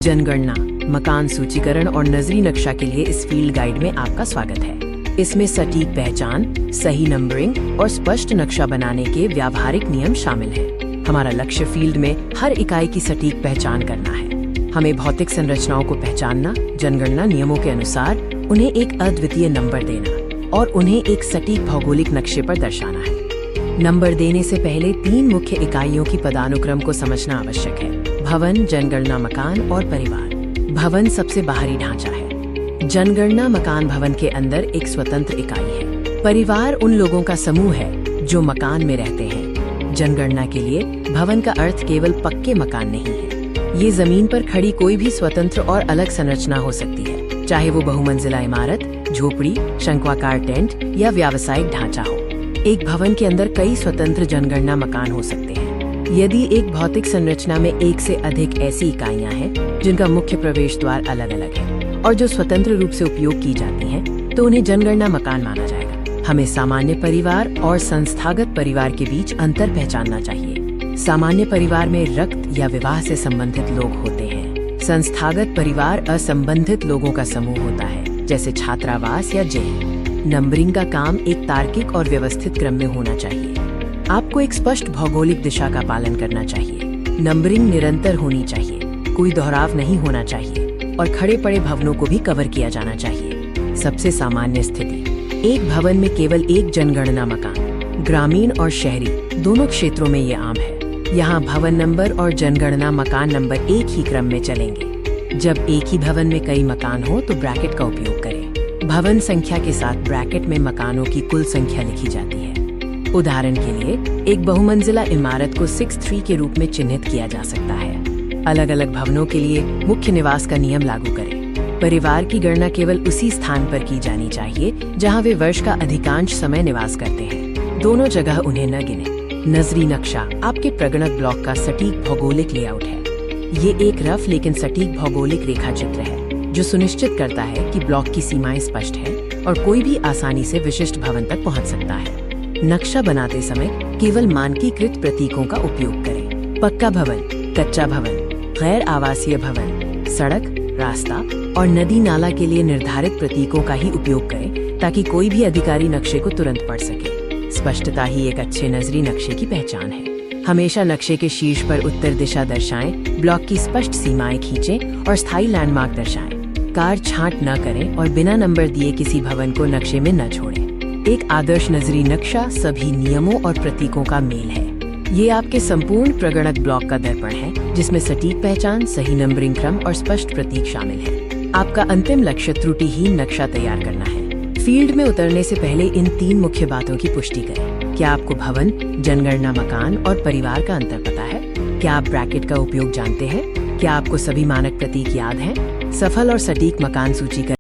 जनगणना, मकान सूचीकरण और नजरी नक्शा के लिए इस फील्ड गाइड में आपका स्वागत है। इसमें सटीक पहचान, सही नंबरिंग और स्पष्ट नक्शा बनाने के व्यावहारिक नियम शामिल हैं। हमारा लक्ष्य फील्ड में हर इकाई की सटीक पहचान करना है। हमें भौतिक संरचनाओं को पहचानना, जनगणना नियमों के अनुसार उन्हें एक अद्वितीय नंबर देना और उन्हें एक सटीक भौगोलिक नक्शे पर दर्शाना है। नंबर देने से पहले 3 मुख्य इकाइयों की पदानुक्रम को समझना आवश्यक है: भवन, जनगणना मकान और परिवार। भवन सबसे बाहरी ढांचा है। जनगणना मकान भवन के अंदर एक स्वतंत्र इकाई है। परिवार उन लोगों का समूह है जो मकान में रहते हैं। जनगणना के लिए भवन का अर्थ केवल पक्के मकान नहीं है। ये जमीन पर खड़ी कोई भी स्वतंत्र और अलग संरचना हो सकती है, चाहे वो बहुमंजिला इमारत, झोपड़ी, शंक्वाकार टेंट या व्यावसायिक ढांचा हो। एक भवन के अंदर कई स्वतंत्र जनगणना मकान हो सकते हैं। यदि एक भौतिक संरचना में एक से अधिक ऐसी इकाइयां हैं जिनका मुख्य प्रवेश द्वार अलग अलग है और जो स्वतंत्र रूप से उपयोग की जाती हैं, तो उन्हें जनगणना मकान माना जाएगा। हमें सामान्य परिवार और संस्थागत परिवार के बीच अंतर पहचानना चाहिए। सामान्य परिवार में रक्त या विवाह से संबंधित लोग होते हैं। संस्थागत परिवार असंबंधित लोगों का समूह होता है, जैसे छात्रावास या जेल। नंबरिंग का काम एक तार्किक और व्यवस्थित क्रम में होना चाहिए। आपको एक स्पष्ट भौगोलिक दिशा का पालन करना चाहिए। नंबरिंग निरंतर होनी चाहिए, कोई दोहराव नहीं होना चाहिए और खड़े पड़े भवनों को भी कवर किया जाना चाहिए। सबसे सामान्य स्थिति: एक भवन में केवल एक जनगणना मकान। ग्रामीण और शहरी दोनों क्षेत्रों में ये आम है। यहाँ भवन नंबर और जनगणना मकान नंबर एक ही क्रम में चलेंगे। जब एक ही भवन में कई मकान हो तो ब्रैकेट का उपयोग करें। भवन संख्या के साथ ब्रैकेट में मकानों की कुल संख्या लिखी जाती है। उदाहरण के लिए, एक बहुमंजिला इमारत को 6-3 के रूप में चिन्हित किया जा सकता है। अलग अलग भवनों के लिए मुख्य निवास का नियम लागू करें। परिवार की गणना केवल उसी स्थान पर की जानी चाहिए जहां वे वर्ष का अधिकांश समय निवास करते हैं। दोनों जगह उन्हें न गिने। नजरी नक्शा आपके प्रगणक ब्लॉक का सटीक भौगोलिक लेआउट है। ये एक रफ लेकिन सटीक भौगोलिक रेखा चित्र है जो सुनिश्चित करता है कि ब्लॉक की सीमाएं स्पष्ट हैं और कोई भी आसानी से विशिष्ट भवन तक पहुंच सकता है। नक्शा बनाते समय केवल मानकीकृत प्रतीकों का उपयोग करें। पक्का भवन, कच्चा भवन, गैर आवासीय भवन, सड़क, रास्ता और नदी नाला के लिए निर्धारित प्रतीकों का ही उपयोग करें ताकि कोई भी अधिकारी नक्शे को तुरंत पढ़ सके। स्पष्टता ही एक अच्छे नजरी नक्शे की पहचान है। हमेशा नक्शे के शीर्ष पर उत्तर दिशा दर्शाएं, ब्लॉक की स्पष्ट सीमाएं खींचें और स्थायी लैंडमार्क दर्शाएं। कार छांट न करें और बिना नंबर दिए किसी भवन को नक्शे में न छोड़ें। एक आदर्श नजरी नक्शा सभी नियमों और प्रतीकों का मेल है। ये आपके संपूर्ण प्रगणक ब्लॉक का दर्पण है, जिसमें सटीक पहचान, सही नंबरिंग क्रम और स्पष्ट प्रतीक शामिल है। आपका अंतिम लक्ष्य त्रुटिहीन नक्शा तैयार करना है। फील्ड में उतरने से पहले इन 3 मुख्य बातों की पुष्टि करें। क्या आपको भवन, जनगणना मकान और परिवार का अंतर पता है? क्या आप ब्रैकेट का उपयोग जानते हैं? क्या आपको सभी मानक प्रतीक याद हैं? सफल और सटीक मकान सूचीकरण